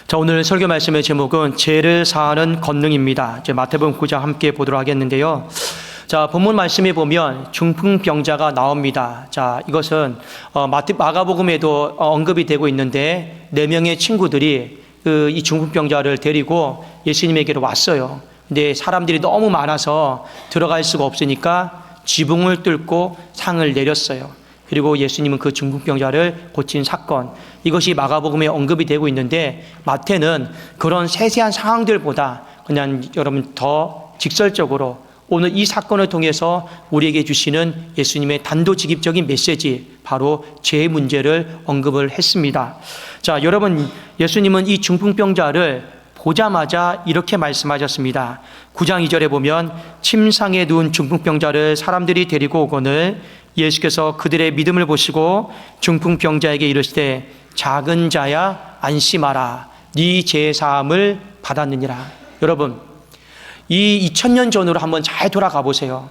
자, 오늘 설교 말씀의 제목은 죄를 사하는 권능입니다. 이제 마태복음 9장 함께 보도록 하겠는데요. 자, 본문 말씀에 보면 중풍병자가 나옵니다. 자, 이것은 마가복음에도 언급이 되고 있는데 4명의 친구들이 이 중풍병자를 데리고 예수님에게로 왔어요. 근데 사람들이 너무 많아서 들어갈 수가 없으니까 지붕을 뚫고 상을 내렸어요. 그리고 예수님은 그 중풍병자를 고친 사건, 이것이 마가복음에 언급이 되고 있는데 마태는 그런 세세한 상황들보다 그냥 여러분 더 직설적으로 오늘 이 사건을 통해서 우리에게 주시는 예수님의 단도직입적인 메시지, 바로 죄의 문제를 언급을 했습니다. 자, 여러분, 예수님은 이 중풍병자를 보자마자 이렇게 말씀하셨습니다. 9장 2절에 보면 침상에 누운 중풍병자를 사람들이 데리고 오거늘 예수께서 그들의 믿음을 보시고 중풍병자에게 이르시되 작은 자야 안심하라, 네 죄 사함을 받았느니라. 여러분, 이 2000년 전으로 한번 잘 돌아가 보세요.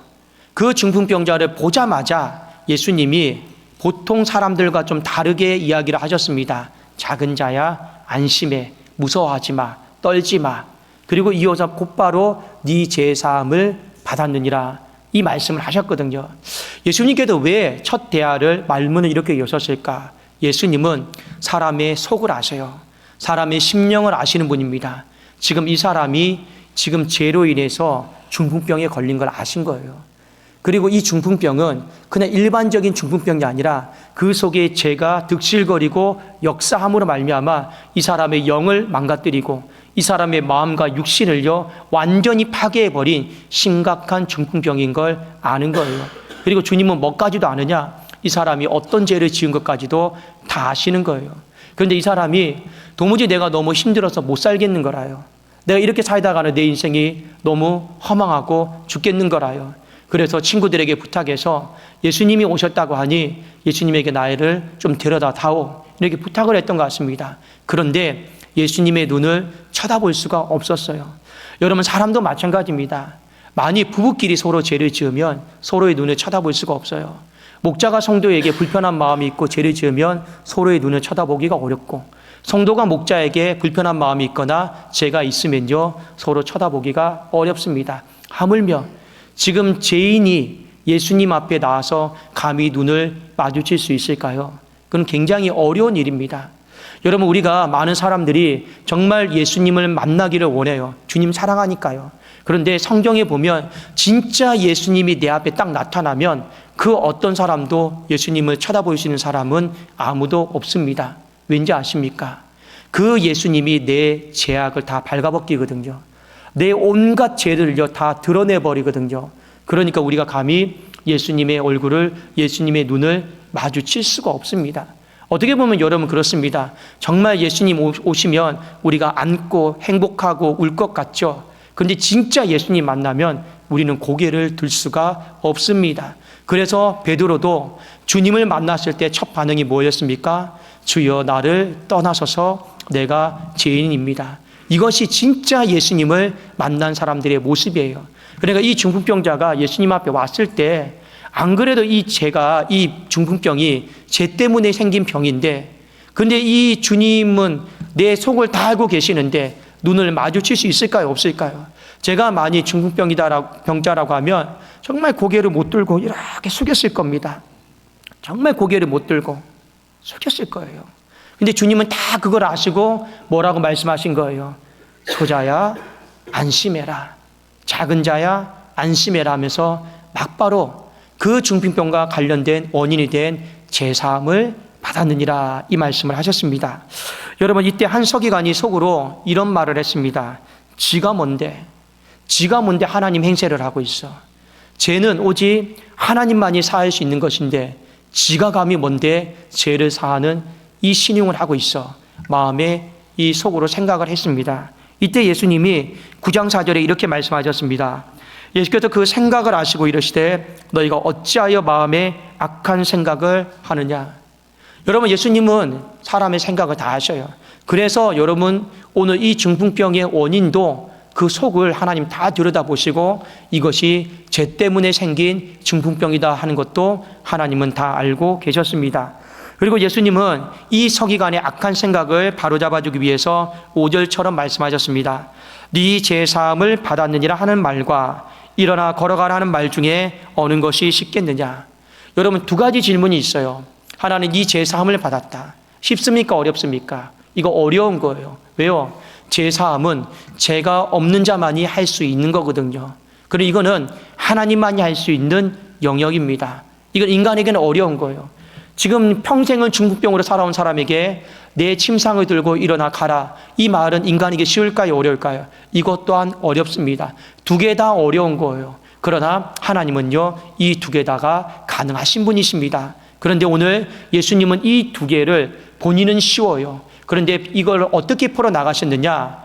그 중풍병자를 보자마자 예수님이 보통 사람들과 좀 다르게 이야기를 하셨습니다. 작은 자야 안심해, 무서워하지 마, 떨지 마. 그리고 이어서 곧바로 네 죄 사함을 받았느니라, 이 말씀을 하셨거든요. 예수님께도 왜 첫 대화를 말문을 이렇게 여셨을까? 예수님은 사람의 속을 아세요. 사람의 심령을 아시는 분입니다. 지금 이 사람이 지금 죄로 인해서 중풍병에 걸린 걸 아신 거예요. 그리고 이 중풍병은 그냥 일반적인 중풍병이 아니라 그 속에 죄가 득실거리고 역사함으로 말미암아 이 사람의 영을 망가뜨리고 이 사람의 마음과 육신을요 완전히 파괴해버린 심각한 중풍병인 걸 아는 거예요. 그리고 주님은 뭐까지도 아느냐? 이 사람이 어떤 죄를 지은 것까지도 다 아시는 거예요. 그런데 이 사람이 도무지 내가 너무 힘들어서 못 살겠는 거라요. 내가 이렇게 살다가는 내 인생이 너무 허망하고 죽겠는 거라요. 그래서 친구들에게 부탁해서 예수님이 오셨다고 하니 예수님에게 나를 좀 데려다 다오, 이렇게 부탁을 했던 것 같습니다. 그런데 예수님의 눈을 쳐다볼 수가 없었어요. 여러분, 사람도 마찬가지입니다. 만일 부부끼리 서로 죄를 지으면 서로의 눈을 쳐다볼 수가 없어요. 목자가 성도에게 불편한 마음이 있고 죄를 지으면 서로의 눈을 쳐다보기가 어렵고, 성도가 목자에게 불편한 마음이 있거나 죄가 있으면요 서로 쳐다보기가 어렵습니다. 하물며 지금 죄인이 예수님 앞에 나와서 감히 눈을 마주칠 수 있을까요? 그건 굉장히 어려운 일입니다. 여러분, 우리가 많은 사람들이 정말 예수님을 만나기를 원해요. 주님 사랑하니까요. 그런데 성경에 보면 진짜 예수님이 내 앞에 딱 나타나면 그 어떤 사람도 예수님을 쳐다볼 수 있는 사람은 아무도 없습니다. 왠지 아십니까? 그 예수님이 내 죄악을 다 발가벗기거든요. 내 온갖 죄들을요 다 드러내버리거든요. 그러니까 우리가 감히 예수님의 얼굴을, 예수님의 눈을 마주칠 수가 없습니다. 어떻게 보면 여러분 그렇습니다. 정말 예수님 오시면 우리가 안고 행복하고 울 것 같죠. 그런데 진짜 예수님 만나면 우리는 고개를 들 수가 없습니다. 그래서 베드로도 주님을 만났을 때 첫 반응이 뭐였습니까? 주여, 나를 떠나소서, 내가 죄인입니다. 이것이 진짜 예수님을 만난 사람들의 모습이에요. 그러니까 이 중풍병자가 예수님 앞에 왔을 때 안 그래도 이 중풍병이 죄 때문에 생긴 병인데, 근데 이 주님은 내 속을 다 알고 계시는데 눈을 마주칠 수 있을까요? 없을까요? 제가 만약 중풍병자라고 하면 정말 고개를 못 들고 이렇게 숙였을 겁니다. 정말 고개를 못 들고 숙였을 거예요. 근데 주님은 다 그걸 아시고 뭐라고 말씀하신 거예요? 소자야 안심해라, 작은 자야 안심해라 하면서 막바로 그 중풍병과 관련된 원인이 된 죄사함을 받았느니라, 이 말씀을 하셨습니다. 여러분, 이때 한 서기관이 속으로 이런 말을 했습니다. 지가 뭔데 하나님 행세를 하고 있어. 죄는 오직 하나님만이 사할 수 있는 것인데 지가 감히 뭔데 죄를 사하는 이 신용을 하고 있어. 마음에 이 속으로 생각을 했습니다. 이때 예수님이 9장 4절에 이렇게 말씀하셨습니다. 예수께서 그 생각을 아시고 이르시되 너희가 어찌하여 마음에 악한 생각을 하느냐. 여러분, 예수님은 사람의 생각을 다 아셔요. 그래서 여러분, 오늘 이 중풍병의 원인도 그 속을 하나님 다 들여다보시고 이것이 죄 때문에 생긴 중풍병이다 하는 것도 하나님은 다 알고 계셨습니다. 그리고 예수님은 이 서기관의 악한 생각을 바로잡아주기 위해서 5절처럼 말씀하셨습니다. 네 제사함을 받았느니라 하는 말과 일어나 걸어가라 하는 말 중에 어느 것이 쉽겠느냐. 여러분, 두 가지 질문이 있어요. 하나는 네 제사함을 받았다. 쉽습니까? 어렵습니까? 이거 어려운 거예요. 왜요? 제사함은 죄가 없는 자만이 할 수 있는 거거든요. 그리고 이거는 하나님만이 할 수 있는 영역입니다. 이건 인간에게는 어려운 거예요. 지금 평생을 중풍병으로 살아온 사람에게 내 침상을 들고 일어나 가라, 이 말은 인간에게 쉬울까요? 어려울까요? 이것 또한 어렵습니다. 두 개 다 어려운 거예요. 그러나 하나님은요, 이 두 개 다가 가능하신 분이십니다. 그런데 오늘 예수님은 이 두 개를 본인은 쉬워요. 그런데 이걸 어떻게 풀어 나가셨느냐?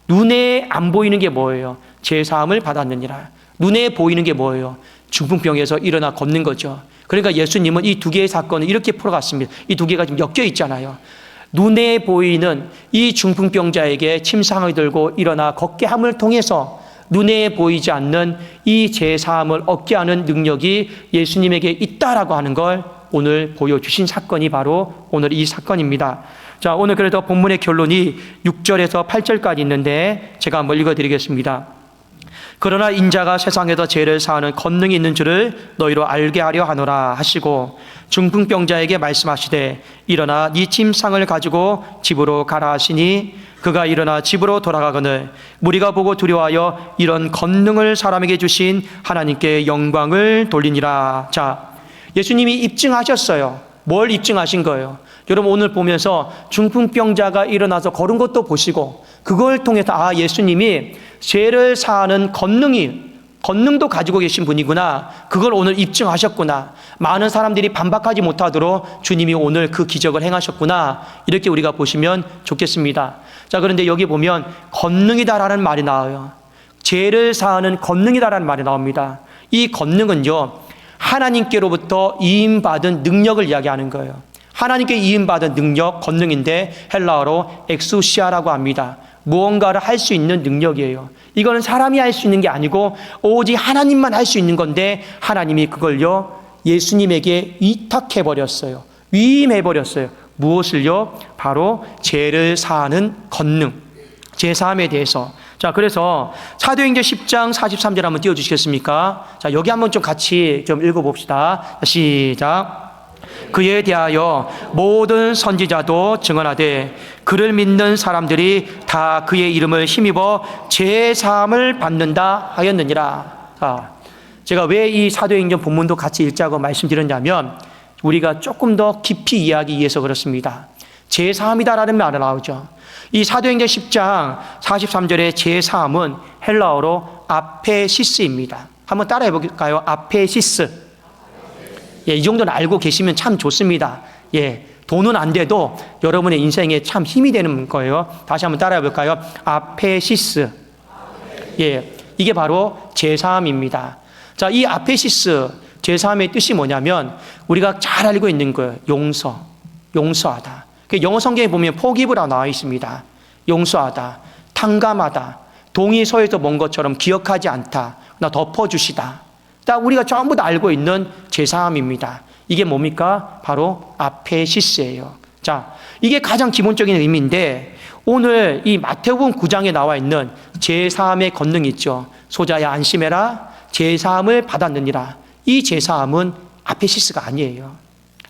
눈에 안 보이는 게 뭐예요? 제사함을 받았느니라. 눈에 보이는 게 뭐예요? 중풍병에서 일어나 걷는 거죠. 그러니까 예수님은 이 두 개의 사건을 이렇게 풀어갔습니다. 이 두 개가 좀 엮여 있잖아요. 눈에 보이는 이 중풍병자에게 침상을 들고 일어나 걷게 함을 통해서 눈에 보이지 않는 이 제사함을 얻게 하는 능력이 예수님에게 있다라고 하는 걸 오늘 보여주신 사건이 바로 오늘 이 사건입니다. 자, 오늘 그래도 본문의 결론이 6절에서 8절까지 있는데 제가 한번 읽어드리겠습니다. 그러나 인자가 세상에서 죄를 사하는 권능이 있는 줄을 너희로 알게 하려 하노라 하시고 중풍병자에게 말씀하시되 일어나 네 침상을 가지고 집으로 가라 하시니 그가 일어나 집으로 돌아가거늘 무리가 보고 두려워하여 이런 권능을 사람에게 주신 하나님께 영광을 돌리니라. 자, 예수님이 입증하셨어요. 뭘 입증하신 거예요? 여러분, 오늘 보면서 중풍병자가 일어나서 걸은 것도 보시고 그걸 통해서 예수님이 죄를 사하는 권능도 가지고 계신 분이구나, 그걸 오늘 입증하셨구나, 많은 사람들이 반박하지 못하도록 주님이 오늘 그 기적을 행하셨구나, 이렇게 우리가 보시면 좋겠습니다. 자, 그런데 여기 보면 권능이다라는 말이 나와요. 죄를 사하는 권능이다라는 말이 나옵니다. 이 권능은요, 하나님께로부터 이임받은 능력을 이야기하는 거예요. 하나님께 이임받은 능력, 권능인데 헬라어로 엑수시아라고 합니다. 무언가를 할 수 있는 능력이에요. 이거는 사람이 할 수 있는 게 아니고 오직 하나님만 할 수 있는 건데 하나님이 그걸요, 예수님에게 위탁해버렸어요. 위임해버렸어요. 무엇을요? 바로 죄를 사하는 권능, 제사함에 대해서. 자, 그래서 사도행전 10장 43절 한번 띄워주시겠습니까? 자, 여기 한번 좀 같이 좀 읽어봅시다. 시작. 그에 대하여 모든 선지자도 증언하되 그를 믿는 사람들이 다 그의 이름을 힘입어 제사함을 받는다 하였느니라. 자, 제가 왜 이 사도행전 본문도 같이 읽자고 말씀드렸냐면 우리가 조금 더 깊이 이해하기 위해서 그렇습니다. 제사함이다라는 말이 나오죠. 이 사도행전 10장 43절의 제사함은 헬라어로 아페시스입니다. 한번 따라해 볼까요? 아페시스. 이 정도는 알고 계시면 참 좋습니다. 돈은 안 돼도 여러분의 인생에 참 힘이 되는 거예요. 다시 한번 따라해 볼까요? 아페시스. 이게 바로 제사함입니다. 자, 이 아페시스 제사함의 뜻이 뭐냐면 우리가 잘 알고 있는 거예요. 용서하다. 영어 성경에 보면 포기브라 나와 있습니다. 용서하다, 탕감하다, 동이 서에서 먼 것처럼 기억하지 않다, 나 덮어주시다. 딱 우리가 전부 다 알고 있는 제사함입니다. 이게 뭡니까? 바로 아페시스예요. 자, 이게 가장 기본적인 의미인데 오늘 이 마태복음 9장에 나와 있는 제사함의 권능이 있죠. 소자야 안심해라, 제사함을 받았느니라. 이 제사함은 아페시스가 아니에요.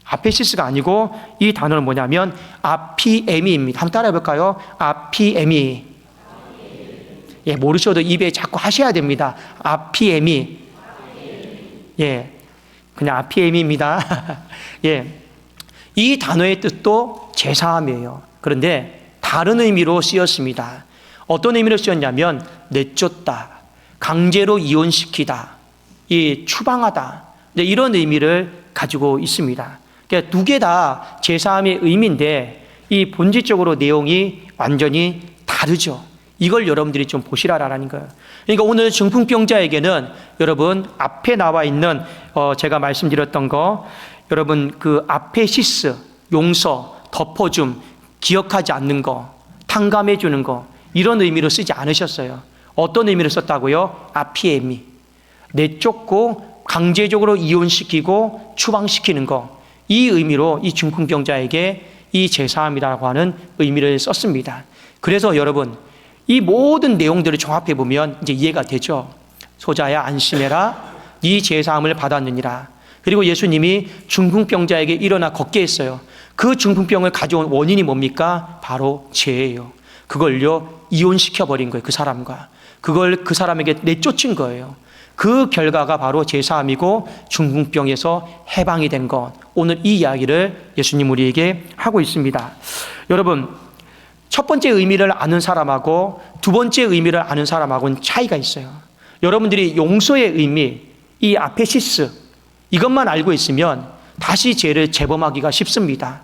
아페시스가 아니고 이 단어는 뭐냐면 아피에미입니다. 한번 따라해 볼까요? 아피에미. 모르셔도 입에 자꾸 하셔야 됩니다. 아피에미. 그냥 아피에미입니다. 이 단어의 뜻도 제사함이에요. 그런데 다른 의미로 쓰였습니다. 어떤 의미로 쓰였냐면 내쫓다, 강제로 이혼시키다, 추방하다, 이런 의미를 가지고 있습니다. 그러니까 두 개 다 제사함의 의미인데 이 본질적으로 내용이 완전히 다르죠. 이걸 여러분들이 좀 보시라라는 거예요. 그러니까 오늘 중풍병자에게는 여러분 앞에 나와 있는 제가 말씀드렸던 거, 여러분 그 아페시스, 용서, 덮어줌, 기억하지 않는 거, 탕감해 주는 거, 이런 의미로 쓰지 않으셨어요. 어떤 의미로 썼다고요? 아피에미. 내쫓고 강제적으로 이혼시키고 추방시키는 거, 이 의미로 이 중풍병자에게 이 제사함이라고 하는 의미를 썼습니다. 그래서 여러분, 이 모든 내용들을 종합해 보면 이제 이해가 되죠. 소자야 안심해라, 네 제사함을 받았느니라. 그리고 예수님이 중풍병자에게 일어나 걷게 했어요. 그 중풍병을 가져온 원인이 뭡니까? 바로 죄예요. 그걸요 이혼시켜버린 거예요. 그 사람과 그걸 그 사람에게 내쫓은 거예요. 그 결과가 바로 제사함이고 중풍병에서 해방이 된 것. 오늘 이 이야기를 예수님 우리에게 하고 있습니다. 여러분, 첫 번째 의미를 아는 사람하고 두 번째 의미를 아는 사람하고는 차이가 있어요. 여러분들이 용서의 의미, 이 아페시스, 이것만 알고 있으면 다시 죄를 재범하기가 쉽습니다.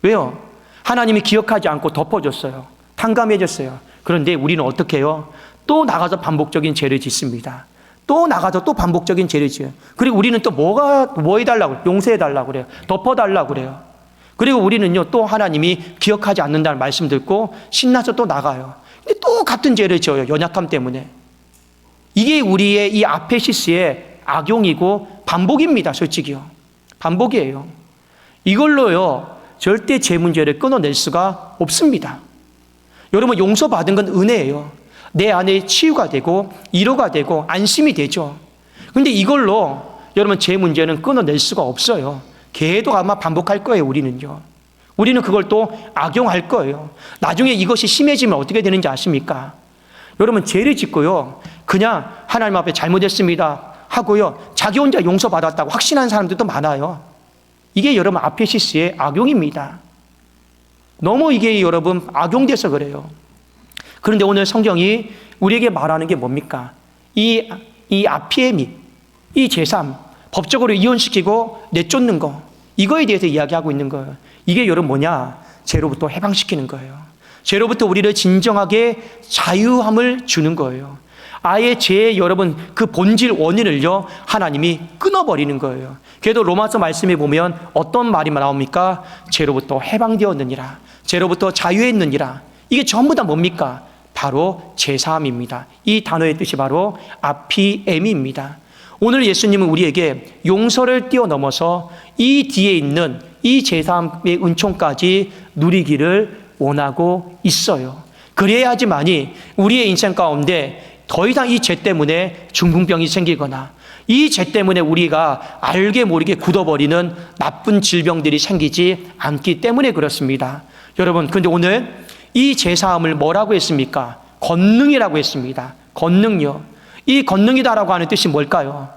왜요? 하나님이 기억하지 않고 덮어줬어요. 탕감해줬어요. 그런데 우리는 어떻게 해요? 또 나가서 반복적인 죄를 짓습니다. 또 나가서 또 반복적인 죄를 지어요. 그리고 우리는 또 뭐 해달라고 그래요? 용서해달라고 그래요. 덮어달라고 그래요. 그리고 우리는요, 또 하나님이 기억하지 않는다는 말씀 듣고 신나서 또 나가요. 근데 또 같은 죄를 지어요. 연약함 때문에. 이게 우리의 이 아페시스의 악용이고 반복입니다. 솔직히요. 반복이에요. 이걸로요, 절대 죄 문제를 끊어낼 수가 없습니다. 여러분, 용서받은 건 은혜예요. 내 안에 치유가 되고 위로가 되고 안심이 되죠. 그런데 이걸로 여러분 죄 문제는 끊어낼 수가 없어요. 계속 아마 반복할 거예요. 우리는 그걸 또 악용할 거예요. 나중에 이것이 심해지면 어떻게 되는지 아십니까? 여러분, 죄를 짓고요, 그냥 하나님 앞에 잘못했습니다 하고요, 자기 혼자 용서받았다고 확신한 사람들도 많아요. 이게 여러분 아페시스의 악용입니다. 너무 이게 여러분 악용돼서 그래요. 그런데 오늘 성경이 우리에게 말하는 게 뭡니까? 이 아피에미, 이 제삼, 법적으로 이혼시키고 내쫓는 거, 이거에 대해서 이야기하고 있는 거예요. 이게 여러분 뭐냐? 죄로부터 해방시키는 거예요. 죄로부터 우리를 진정하게 자유함을 주는 거예요. 아예 죄의 여러분 그 본질 원인을요, 하나님이 끊어버리는 거예요. 그래도 로마서 말씀에 보면 어떤 말이 나옵니까? 죄로부터 해방되었느니라, 죄로부터 자유했느니라. 이게 전부 다 뭡니까? 바로 제사함입니다. 이 단어의 뜻이 바로 아피에미입니다. 오늘 예수님은 우리에게 용서를 뛰어넘어서 이 뒤에 있는 이 제사함의 은총까지 누리기를 원하고 있어요. 그래야지만이 우리의 인생 가운데 더 이상 이 죄 때문에 중풍병이 생기거나 이 죄 때문에 우리가 알게 모르게 굳어버리는 나쁜 질병들이 생기지 않기 때문에 그렇습니다. 여러분, 근데 오늘 이 제사함을 뭐라고 했습니까? 권능이라고 했습니다. 권능이요. 이 권능이다라고 하는 뜻이 뭘까요?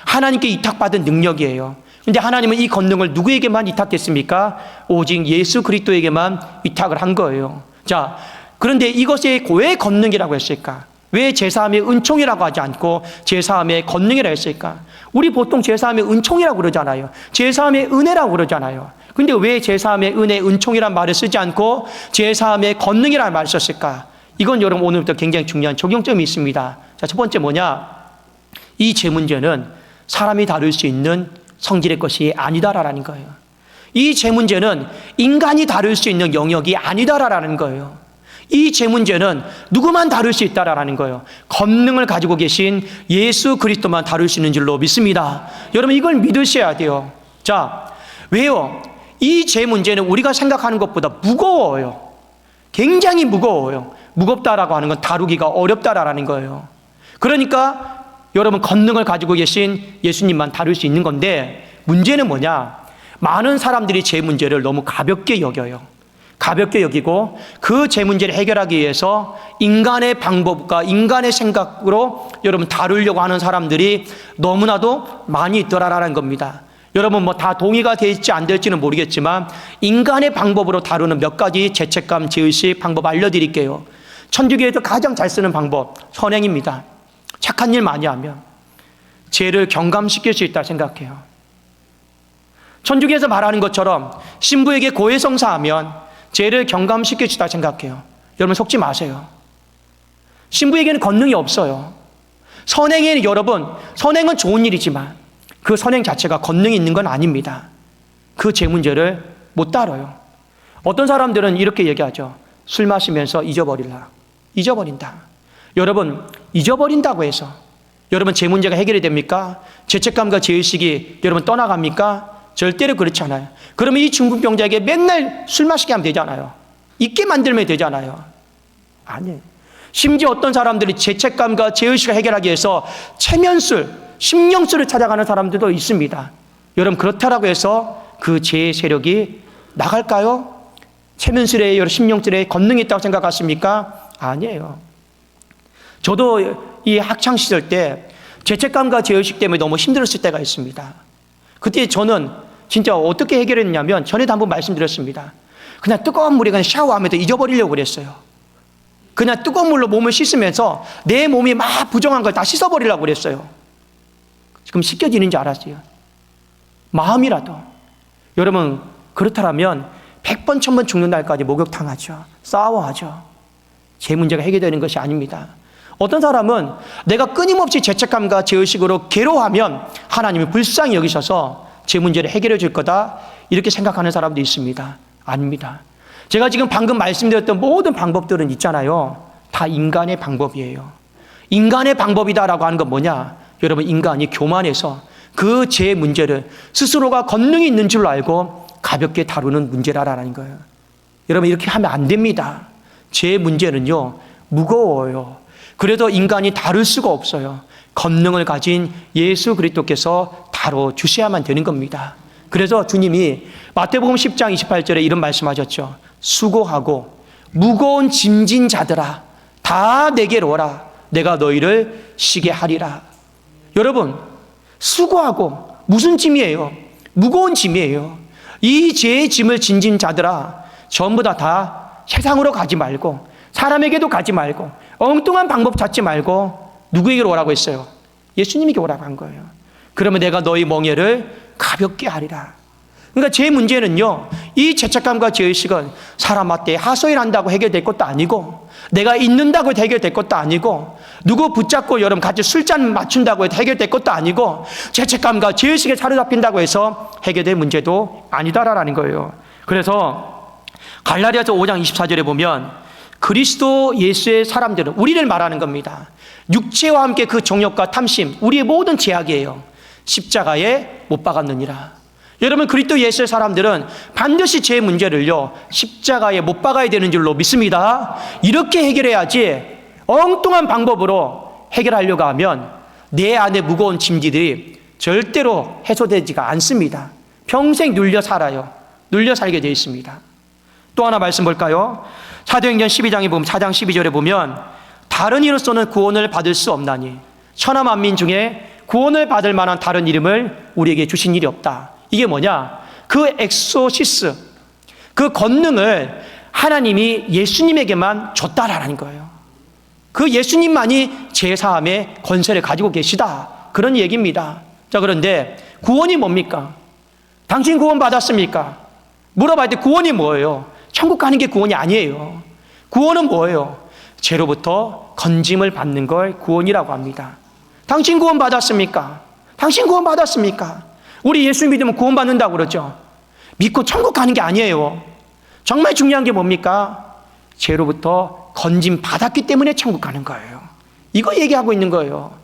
하나님께 위탁받은 능력이에요. 근데 하나님은 이 권능을 누구에게만 위탁했습니까? 오직 예수 그리스도에게만 위탁을 한 거예요. 자, 그런데 이것이 왜 권능이라고 했을까? 왜 제사함의 은총이라고 하지 않고 제사함의 권능이라고 했을까? 우리 보통 제사함의 은총이라고 그러잖아요. 제사함의 은혜라고 그러잖아요. 근데 왜 제사함의 은혜, 은총이란 말을 쓰지 않고 제사함의 권능이라는 말을 썼을까? 이건 여러분 오늘부터 굉장히 중요한 적용점이 있습니다. 자, 첫 번째 뭐냐? 이 죄 문제는 사람이 다룰 수 있는 성질의 것이 아니다라는 거예요. 이 죄 문제는 인간이 다룰 수 있는 영역이 아니다라는 거예요. 이 죄 문제는 누구만 다룰 수 있다라는 거예요. 권능을 가지고 계신 예수 그리스도만 다룰 수 있는 줄로 믿습니다. 여러분, 이걸 믿으셔야 돼요. 자, 왜요? 이 죄 문제는 우리가 생각하는 것보다 무거워요. 굉장히 무거워요. 무겁다라고 하는 건 다루기가 어렵다라는 거예요. 그러니까 여러분, 권능을 가지고 계신 예수님만 다룰 수 있는 건데, 문제는 뭐냐? 많은 사람들이 죄 문제를 너무 가볍게 여겨요. 가볍게 여기고 그 죄 문제를 해결하기 위해서 인간의 방법과 인간의 생각으로 여러분 다루려고 하는 사람들이 너무나도 많이 있더라라는 겁니다. 여러분 뭐 다 동의가 될지 안 될지는 모르겠지만 인간의 방법으로 다루는 몇 가지 죄책감, 죄의식 방법 알려드릴게요. 천주교에서 가장 잘 쓰는 방법, 선행입니다. 착한 일 많이 하면 죄를 경감시킬 수 있다 생각해요. 천주교에서 말하는 것처럼 신부에게 고해성사하면 죄를 경감시킬 수 있다 생각해요. 여러분 속지 마세요. 신부에게는 권능이 없어요. 선행에는 여러분, 선행은 좋은 일이지만 그 선행 자체가 권능이 있는 건 아닙니다. 그 죄 문제를 못 다뤄요. 어떤 사람들은 이렇게 얘기하죠. 술 마시면서 잊어버린다. 여러분, 잊어버린다고 해서 여러분 죄 문제가 해결이 됩니까? 죄책감과 죄의식이 여러분 떠나갑니까? 절대로 그렇지 않아요. 그러면 이 중풍병자에게 맨날 술 마시게 하면 되잖아요. 잊게 만들면 되잖아요. 아니에요. 심지어 어떤 사람들이 죄책감과 죄의식을 해결하기 위해서 체면술, 심령술을 찾아가는 사람들도 있습니다. 여러분, 그렇다라고 해서 그 죄의 세력이 나갈까요? 체면술에, 심령술에 권능이 있다고 생각하십니까? 아니에요. 저도 이 학창시절 때 죄책감과 죄의식 때문에 너무 힘들었을 때가 있습니다. 그때 저는 진짜 어떻게 해결했냐면, 전에도 한번 말씀드렸습니다. 그냥 뜨거운 물에 그냥 샤워하면서 잊어버리려고 그랬어요. 그냥 뜨거운 물로 몸을 씻으면서 내 몸이 막 부정한 걸 다 씻어버리려고 그랬어요. 지금 씻겨지는 줄 알았어요. 마음이라도. 여러분, 그렇다면 100번 1000번 죽는 날까지 목욕탕하죠. 싸워하죠. 제 문제가 해결되는 것이 아닙니다. 어떤 사람은 내가 끊임없이 죄책감과 죄의식으로 괴로워하면 하나님이 불쌍히 여기셔서 제 문제를 해결해 줄 거다, 이렇게 생각하는 사람도 있습니다. 아닙니다. 제가 지금 방금 말씀드렸던 모든 방법들은 있잖아요. 다 인간의 방법이에요. 인간의 방법이다라고 하는 건 뭐냐? 여러분, 인간이 교만해서 그 죄 문제를 스스로가 권능이 있는 줄 알고 가볍게 다루는 문제라는 거예요. 여러분, 이렇게 하면 안 됩니다. 죄 문제는요, 무거워요. 그래도 인간이 다룰 수가 없어요. 권능을 가진 예수 그리스도께서 다뤄주셔야만 되는 겁니다. 그래서 주님이 마태복음 10장 28절에 이런 말씀하셨죠. 수고하고 무거운 짐진 자들아, 다 내게로 오라. 내가 너희를 쉬게 하리라. 여러분, 수고하고 무슨 짐이에요? 무거운 짐이에요. 이 죄의 짐을 진진 자들아, 전부 다 세상으로 가지 말고, 사람에게도 가지 말고, 엉뚱한 방법 찾지 말고 누구에게로 오라고 했어요? 예수님에게 오라고 한 거예요. 그러면 내가 너희 멍에를 가볍게 하리라. 그러니까 제 문제는요, 이 죄책감과 죄의식은 사람한테 하소연한다고 해결될 것도 아니고, 내가 잊는다고 해도 해결될 것도 아니고, 누구 붙잡고 여러분 같이 술잔 맞춘다고 해도 해결될 것도 아니고, 죄책감과 죄의식에 사로잡힌다고 해서 해결될 문제도 아니다라는 거예요. 그래서 갈라디아서 5장 24절에 보면 그리스도 예수의 사람들은, 우리를 말하는 겁니다. 육체와 함께 그 정욕과 탐심, 우리의 모든 죄악이에요. 십자가에 못 박았느니라. 여러분, 그리스도 예수의 사람들은 반드시 죄 문제를요, 십자가에 못 박아야 되는 줄로 믿습니다. 이렇게 해결해야지 엉뚱한 방법으로 해결하려고 하면 내 안에 무거운 짐들이 절대로 해소되지가 않습니다. 평생 눌려 살아요. 눌려 살게 되어 있습니다. 또 하나 말씀 볼까요? 사도행전 12장에 보면 4장 12절에 보면 다른 이로서는 구원을 받을 수 없나니 천하 만민 중에 구원을 받을 만한 다른 이름을 우리에게 주신 일이 없다. 이게 뭐냐? 그 엑소시스, 그 권능을 하나님이 예수님에게만 줬다라는 거예요. 그 예수님만이 제사함의 권세를 가지고 계시다, 그런 얘기입니다. 자, 그런데 구원이 뭡니까? 당신 구원 받았습니까? 물어볼 때 구원이 뭐예요? 천국 가는 게 구원이 아니에요. 구원은 뭐예요? 죄로부터 건짐을 받는 걸 구원이라고 합니다. 당신 구원 받았습니까? 당신 구원 받았습니까? 우리 예수 믿으면 구원 받는다고 그러죠. 믿고 천국 가는 게 아니에요. 정말 중요한 게 뭡니까? 죄로부터 건짐 받았기 때문에 천국 가는 거예요. 이거 얘기하고 있는 거예요.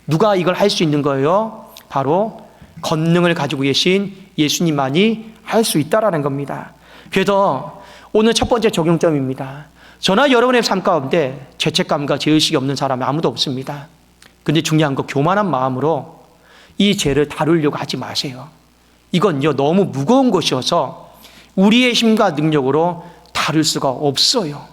누가 이걸 할 수 있는 거예요? 바로 권능을 가지고 계신 예수님만이 할 수 있다라는 겁니다. 그래서 오늘 첫 번째 적용점입니다. 저나 여러분의 삶 가운데 죄책감과 죄의식이 없는 사람이 아무도 없습니다. 근데 중요한 거, 교만한 마음으로 이 죄를 다루려고 하지 마세요. 이건요, 너무 무거운 것이어서 우리의 힘과 능력으로 다룰 수가 없어요.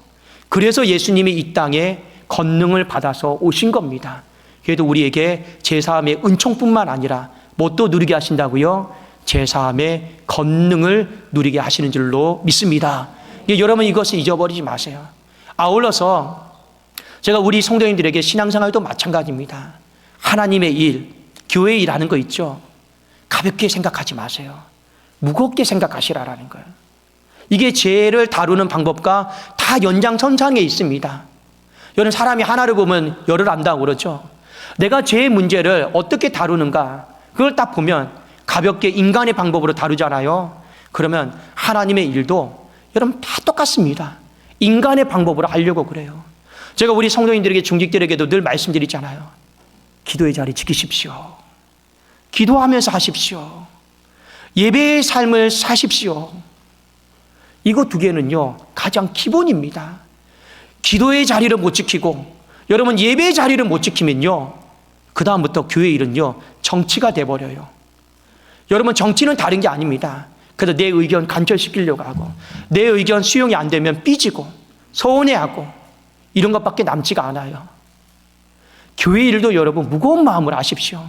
그래서 예수님이 이 땅에 권능을 받아서 오신 겁니다. 그래도 우리에게 제사함의 은총뿐만 아니라 뭣도 누리게 하신다고요? 제사함의 권능을 누리게 하시는 줄로 믿습니다. 여러분, 이것을 잊어버리지 마세요. 아울러서 제가 우리 성도님들에게 신앙생활도 마찬가지입니다. 하나님의 일, 교회의 일하는 거 있죠? 가볍게 생각하지 마세요. 무겁게 생각하시라라는 거예요. 이게 죄를 다루는 방법과 다 연장선상에 있습니다. 여러분, 사람이 하나를 보면 열을 안다고 그러죠. 내가 죄의 문제를 어떻게 다루는가, 그걸 딱 보면 가볍게 인간의 방법으로 다루잖아요. 그러면 하나님의 일도 여러분 다 똑같습니다. 인간의 방법으로 하려고 그래요. 제가 우리 성도인들에게, 중직들에게도 늘 말씀드리잖아요. 기도의 자리 지키십시오. 기도하면서 하십시오. 예배의 삶을 사십시오. 이거 두 개는요, 가장 기본입니다. 기도의 자리를 못 지키고, 여러분 예배의 자리를 못 지키면요, 그 다음부터 교회 일은요, 정치가 돼버려요. 여러분 정치는 다른 게 아닙니다. 그래서 내 의견 간절시키려고 하고, 내 의견 수용이 안 되면 삐지고, 서운해하고, 이런 것밖에 남지가 않아요. 교회 일도 여러분 무거운 마음을 하십시오.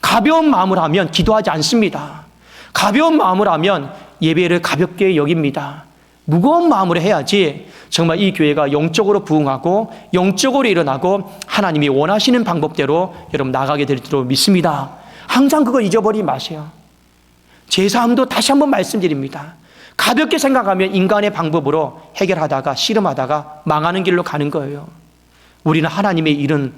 가벼운 마음을 하면 기도하지 않습니다. 가벼운 마음을 하면 예배를 가볍게 여깁니다. 무거운 마음으로 해야지 정말 이 교회가 영적으로 부흥하고 영적으로 일어나고 하나님이 원하시는 방법대로 여러분 나가게 될 줄 믿습니다. 항상 그거 잊어버리지 마세요. 제사함도 다시 한번 말씀드립니다. 가볍게 생각하면 인간의 방법으로 해결하다가 씨름하다가 망하는 길로 가는 거예요. 우리는 하나님의 일은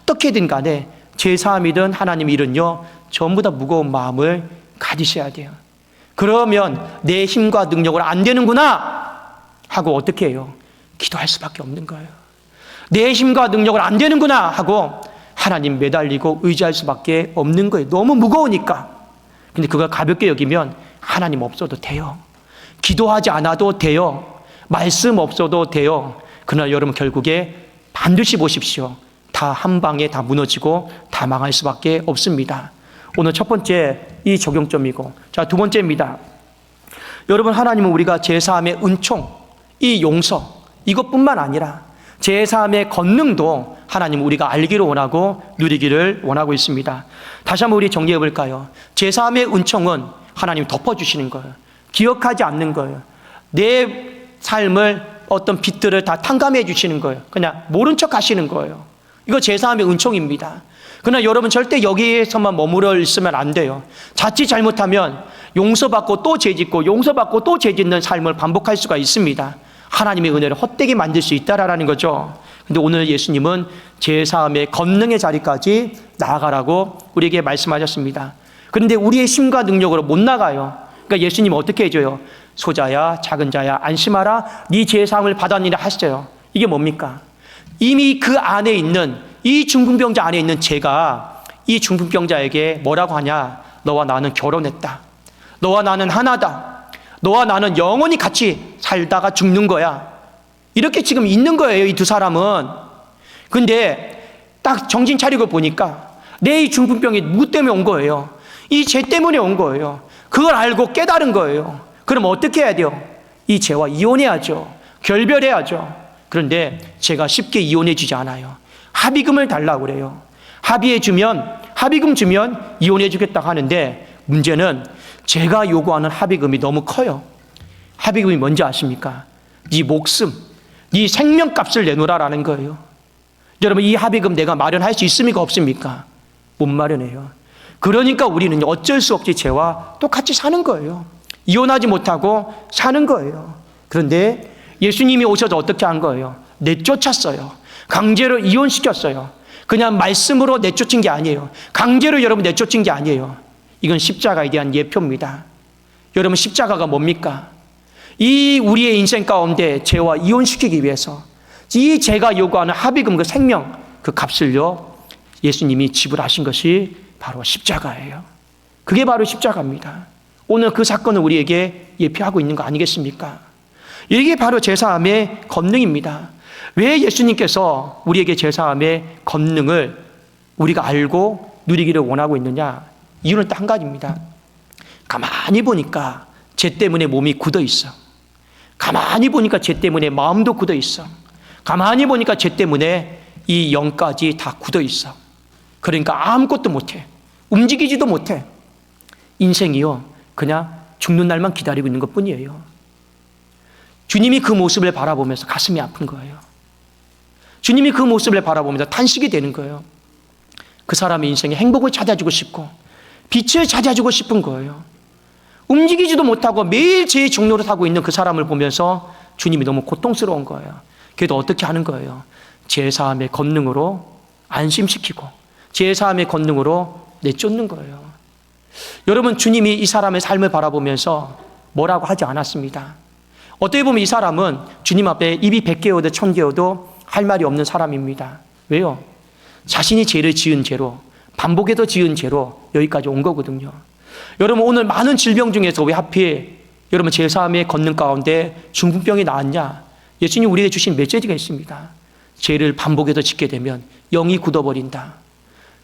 어떻게든 간에 제사함이든 하나님의 일은요, 전부 다 무거운 마음을 가지셔야 돼요. 그러면 내 힘과 능력으로 안 되는구나 하고 어떻게 해요? 기도할 수밖에 없는 거예요. 내 힘과 능력으로 안 되는구나 하고 하나님 매달리고 의지할 수밖에 없는 거예요. 너무 무거우니까. 근데 그걸 가볍게 여기면 하나님 없어도 돼요. 기도하지 않아도 돼요. 말씀 없어도 돼요. 그러나 여러분 결국에 반드시 보십시오. 다 한 방에 다 무너지고 다 망할 수밖에 없습니다. 오늘 첫 번째 이 적용점이고, 자, 두 번째입니다. 여러분 하나님은 우리가 제사함의 은총, 이 용서, 이것뿐만 아니라 제사함의 권능도 하나님 우리가 알기를 원하고 누리기를 원하고 있습니다. 다시 한번 우리 정리해 볼까요? 제사함의 은총은 하나님 덮어주시는 거예요. 기억하지 않는 거예요. 내 삶을 어떤 빛들을 다 탕감해 주시는 거예요. 그냥 모른 척 하시는 거예요. 이거 제사함의 은총입니다. 그러나 여러분 절대 여기에서만 머무러 있으면 안 돼요. 자칫 잘못하면 용서받고 또 죄짓고 용서받고 또 죄짓는 삶을 반복할 수가 있습니다. 하나님의 은혜를 헛되게 만들 수 있다라는 거죠. 근데 오늘 예수님은 제사함의 권능의 자리까지 나아가라고 우리에게 말씀하셨습니다. 그런데 우리의 힘과 능력으로 못 나가요. 그러니까 예수님은 어떻게 해줘요? 소자야 작은 자야 안심하라 네 제사함을 받았느니라 하시죠. 이게 뭡니까? 이미 그 안에 있는 이 중풍병자 안에 있는 제가 이 중풍병자에게 뭐라고 하냐? 너와 나는 결혼했다. 너와 나는 하나다. 너와 나는 영원히 같이 살다가 죽는 거야. 이렇게 지금 있는 거예요, 이 두 사람은. 근데 딱 정신 차리고 보니까 내 이 중풍병이 누구 때문에 온 거예요? 이 죄 때문에 온 거예요. 그걸 알고 깨달은 거예요. 그럼 어떻게 해야 돼요? 이 죄와 이혼해야죠. 결별해야죠. 그런데 제가 쉽게 이혼해 주지 않아요. 합의금을 달라고 그래요. 합의금 주면 이혼해 주겠다고 하는데 문제는 제가 요구하는 합의금이 너무 커요. 합의금이 뭔지 아십니까? 네 목숨, 네 생명값을 내놓으라라는 거예요. 여러분 이 합의금 내가 마련할 수 있습니까? 없습니까? 못 마련해요. 그러니까 우리는 어쩔 수 없이 죄와 똑같이 사는 거예요. 이혼하지 못하고 사는 거예요. 그런데 예수님이 오셔서 어떻게 한 거예요? 내쫓았어요. 강제로 이혼시켰어요. 그냥 말씀으로 내쫓은 게 아니에요. 강제로 여러분 내쫓은 게 아니에요. 이건 십자가에 대한 예표입니다. 여러분 십자가가 뭡니까? 이 우리의 인생 가운데 죄와 이혼시키기 위해서 이 죄가 요구하는 합의금 그 생명 그 값을요 예수님이 지불하신 것이 바로 십자가예요. 그게 바로 십자가입니다. 오늘 그 사건을 우리에게 예표하고 있는 거 아니겠습니까? 이게 바로 제사함의 권능입니다. 왜 예수님께서 우리에게 제사함의 권능을 우리가 알고 누리기를 원하고 있느냐? 이유는 딱 한 가지입니다. 가만히 보니까 죄 때문에 몸이 굳어 있어. 가만히 보니까 죄 때문에 마음도 굳어 있어. 가만히 보니까 죄 때문에 이 영까지 다 굳어 있어. 그러니까 아무것도 못해. 움직이지도 못해. 인생이요 그냥 죽는 날만 기다리고 있는 것뿐이에요. 주님이 그 모습을 바라보면서 가슴이 아픈 거예요. 주님이 그 모습을 바라보면서 탄식이 되는 거예요. 그 사람의 인생에 행복을 찾아주고 싶고 빛을 찾아주고 싶은 거예요. 움직이지도 못하고 매일 제 종로를 타고 있는 그 사람을 보면서 주님이 너무 고통스러운 거예요. 그래도 어떻게 하는 거예요? 제사함의 권능으로 안심시키고 제사함의 권능으로 내쫓는 거예요. 여러분 주님이 이 사람의 삶을 바라보면서 뭐라고 하지 않았습니다. 어떻게 보면 이 사람은 주님 앞에 입이 100개여도 1000개여도 할 말이 없는 사람입니다. 왜요? 자신이 죄를 지은 죄로 반복해서 지은 죄로 여기까지 온 거거든요. 여러분 오늘 많은 질병 중에서 왜 하필 여러분 제3의 권능 가운데 중풍병이 나왔냐? 예수님 우리에게 주신 메시지가 있습니다. 죄를 반복해서 짓게 되면 영이 굳어버린다.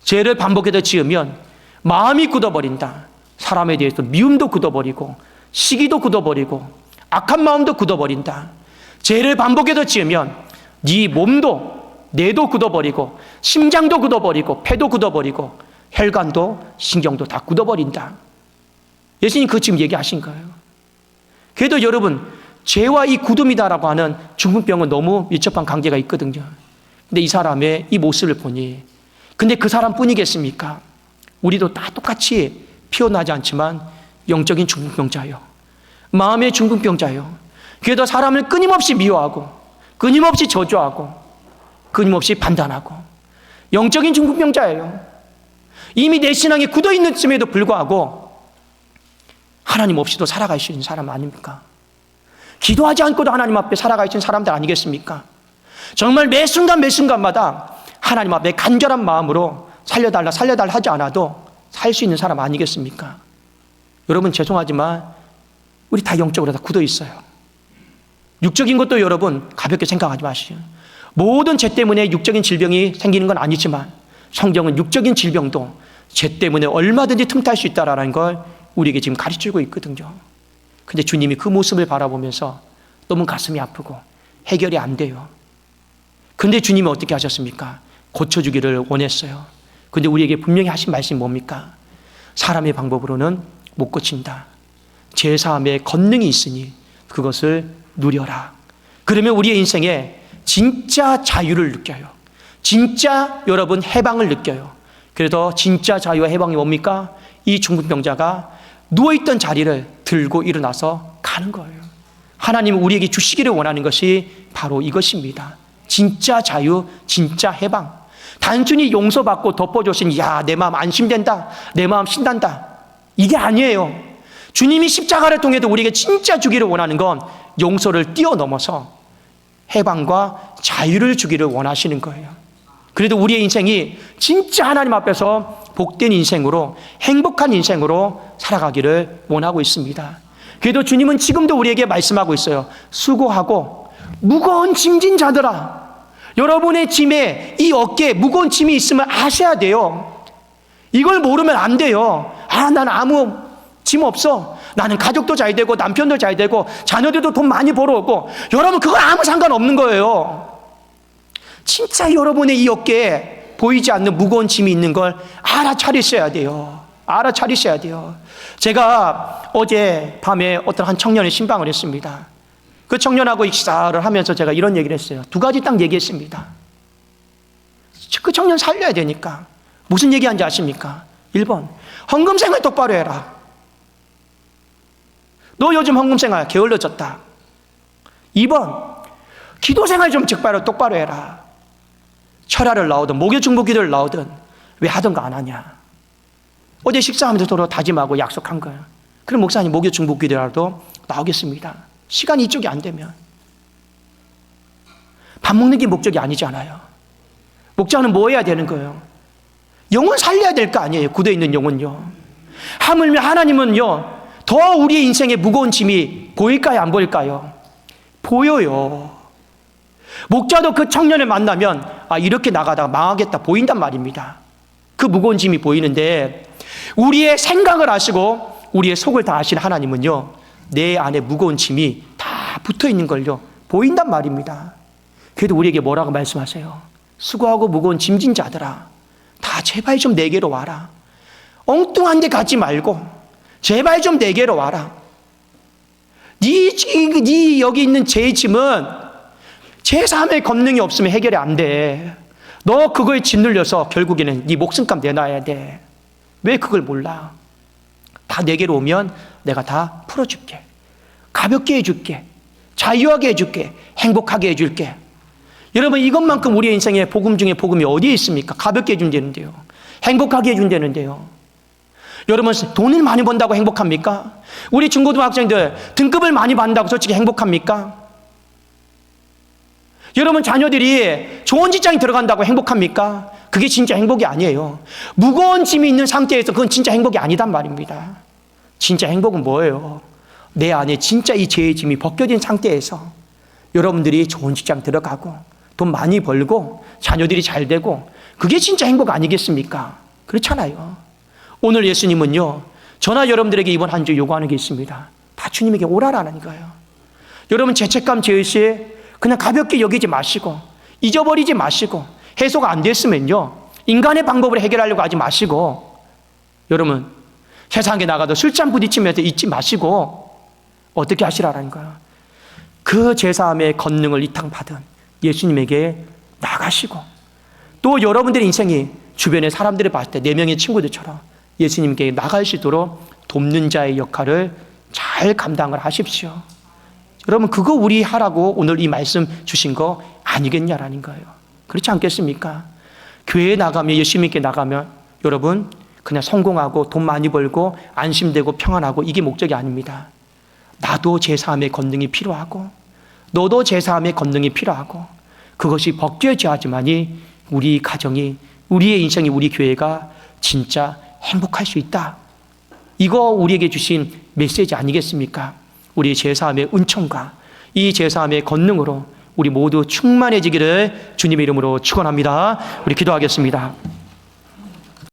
죄를 반복해서 지으면 마음이 굳어버린다. 사람에 대해서 미움도 굳어버리고 시기도 굳어버리고 악한 마음도 굳어버린다. 죄를 반복해서 지으면 네 몸도 뇌도 굳어버리고 심장도 굳어버리고 폐도 굳어버리고 혈관도 신경도 다 굳어버린다. 예수님 그 지금 얘기하신 거예요. 그래도 여러분 죄와 이 굳음이다라고 하는 중풍병은 너무 밀접한 관계가 있거든요. 근데 이 사람의 이 모습을 보니 근데 그 사람뿐이겠습니까? 우리도 다 똑같이 피어나지 않지만 영적인 중풍병자예요. 마음의 중풍병자예요. 그래도 사람을 끊임없이 미워하고 끊임없이 저주하고 끊임없이 판단하고 영적인 중풍병자예요. 이미 내 신앙이 굳어있는 쯤에도 불구하고 하나님 없이도 살아갈 수 있는 사람 아닙니까? 기도하지 않고도 하나님 앞에 살아갈 수 있는 사람들 아니겠습니까? 정말 매 순간 매 순간마다 하나님 앞에 간절한 마음으로 살려달라 살려달라 하지 않아도 살 수 있는 사람 아니겠습니까? 여러분 죄송하지만 우리 다 영적으로 다 굳어 있어요. 육적인 것도 여러분 가볍게 생각하지 마시죠. 모든 죄 때문에 육적인 질병이 생기는 건 아니지만 성경은 육적인 질병도 죄 때문에 얼마든지 틈탈 수 있다라는 걸 우리에게 지금 가르치고 있거든요. 근데 주님이 그 모습을 바라보면서 너무 가슴이 아프고 해결이 안 돼요. 근데 주님이 어떻게 하셨습니까? 고쳐주기를 원했어요. 근데 우리에게 분명히 하신 말씀이 뭡니까? 사람의 방법으로는 못 고친다. 제사함의 권능이 있으니 그것을 누려라. 그러면 우리의 인생에 진짜 자유를 느껴요. 진짜 여러분 해방을 느껴요. 그래서 진짜 자유와 해방이 뭡니까? 이 중풍병자가 누워있던 자리를 들고 일어나서 가는 거예요. 하나님은 우리에게 주시기를 원하는 것이 바로 이것입니다. 진짜 자유, 진짜 해방. 단순히 용서받고 덮어주신 야, 내 마음 안심된다, 내 마음 신난다, 이게 아니에요. 주님이 십자가를 통해서 우리에게 진짜 주기를 원하는 건 용서를 뛰어넘어서 해방과 자유를 주기를 원하시는 거예요. 그래도 우리의 인생이 진짜 하나님 앞에서 복된 인생으로, 행복한 인생으로 살아가기를 원하고 있습니다. 그래도 주님은 지금도 우리에게 말씀하고 있어요. 수고하고 무거운 짐진 자들아. 여러분의 짐에, 이 어깨에 무거운 짐이 있으면 아셔야 돼요. 이걸 모르면 안 돼요. 난 아무 짐 없어. 나는 가족도 잘 되고 남편도 잘 되고 자녀들도 돈 많이 벌어오고. 여러분 그건 아무 상관없는 거예요. 진짜 여러분의 이 어깨에 보이지 않는 무거운 짐이 있는 걸 알아차리셔야 돼요. 알아차리셔야 돼요. 제가 어제 밤에 어떤 한 청년의 신방을 했습니다. 그 청년하고 식사를 하면서 제가 이런 얘기를 했어요. 두 가지 딱 얘기했습니다. 그 청년 살려야 되니까. 무슨 얘기하는지 아십니까? 1번, 헌금생활 똑바로 해라. 너 요즘 헌금생활 게을러졌다. 2번, 기도생활 좀 똑바로 해라. 철야를 나오든 목요중보기도를 나오든 왜 하던 거 안 하냐. 어제 식사하면서 서로 다짐하고 약속한 거예요. 그럼 목사님 목요중보기도라도 나오겠습니다. 시간이 이쪽이 안 되면. 밥 먹는 게 목적이 아니잖아요. 목적은 뭐 해야 되는 거예요? 영혼 살려야 될 거 아니에요. 굳어있는 영혼요. 하물며 하나님은요, 더 우리의 인생에 무거운 짐이 보일까요? 안 보일까요? 보여요. 목자도 그 청년을 만나면 이렇게 나가다가 망하겠다 보인단 말입니다. 그 무거운 짐이 보이는데 우리의 생각을 아시고 우리의 속을 다 아시는 하나님은요, 내 안에 무거운 짐이 다 붙어있는 걸요 보인단 말입니다. 그래도 우리에게 뭐라고 말씀하세요? 수고하고 무거운 짐진 자들아, 다 제발 좀 내게로 와라. 엉뚱한 데 가지 말고 제발 좀 내게로 와라. 네 여기 있는 제 짐은 제3의 권능이 없으면 해결이 안 돼. 너 그거에 짓눌려서 결국에는 네 목숨값 내놔야 돼. 왜 그걸 몰라? 다 내게로 오면 내가 다 풀어줄게. 가볍게 해줄게. 자유하게 해줄게. 행복하게 해줄게. 여러분 이것만큼 우리의 인생에 복음 중에 복음이 어디에 있습니까? 가볍게 해준다는데요. 행복하게 해준다는데요. 여러분 돈을 많이 번다고 행복합니까? 우리 중고등학생들 등급을 많이 받는다고 솔직히 행복합니까? 여러분 자녀들이 좋은 직장에 들어간다고 행복합니까? 그게 진짜 행복이 아니에요. 무거운 짐이 있는 상태에서 그건 진짜 행복이 아니단 말입니다. 진짜 행복은 뭐예요? 내 안에 진짜 이 죄의 짐이 벗겨진 상태에서 여러분들이 좋은 직장 들어가고 돈 많이 벌고 자녀들이 잘 되고 그게 진짜 행복 아니겠습니까? 그렇잖아요. 오늘 예수님은요, 저나 여러분들에게 이번 한 주 요구하는 게 있습니다. 다 주님에게 오라라는 거예요. 여러분 죄책감, 죄의식 그냥 가볍게 여기지 마시고 잊어버리지 마시고 해소가 안 됐으면요, 인간의 방법으로 해결하려고 하지 마시고 여러분 세상에 나가도 술잔 부딪히면서 잊지 마시고 어떻게 하시라는 거예요? 그 제사함의 권능을 이탕받은 예수님에게 나가시고 또 여러분들의 인생이 주변의 사람들을 봤을 때 4명의 친구들처럼 예수님께 나갈 수 있도록 돕는 자의 역할을 잘 감당을 하십시오. 여러분 그거 우리 하라고 오늘 이 말씀 주신 거 아니겠냐라는 거예요. 그렇지 않겠습니까? 교회에 나가면, 예수님께 나가면 여러분 그냥 성공하고 돈 많이 벌고 안심되고 평안하고 이게 목적이 아닙니다. 나도 제사함의 권능이 필요하고 너도 제사함의 권능이 필요하고 그것이 벗겨져야지만이 우리 가정이, 우리의 인생이, 우리 교회가 진짜 행복할 수 있다. 이거 우리에게 주신 메시지 아니겠습니까? 우리 제사함의 은총과 이 제사함의 권능으로 우리 모두 충만해지기를 주님의 이름으로 축원합니다. 우리 기도하겠습니다.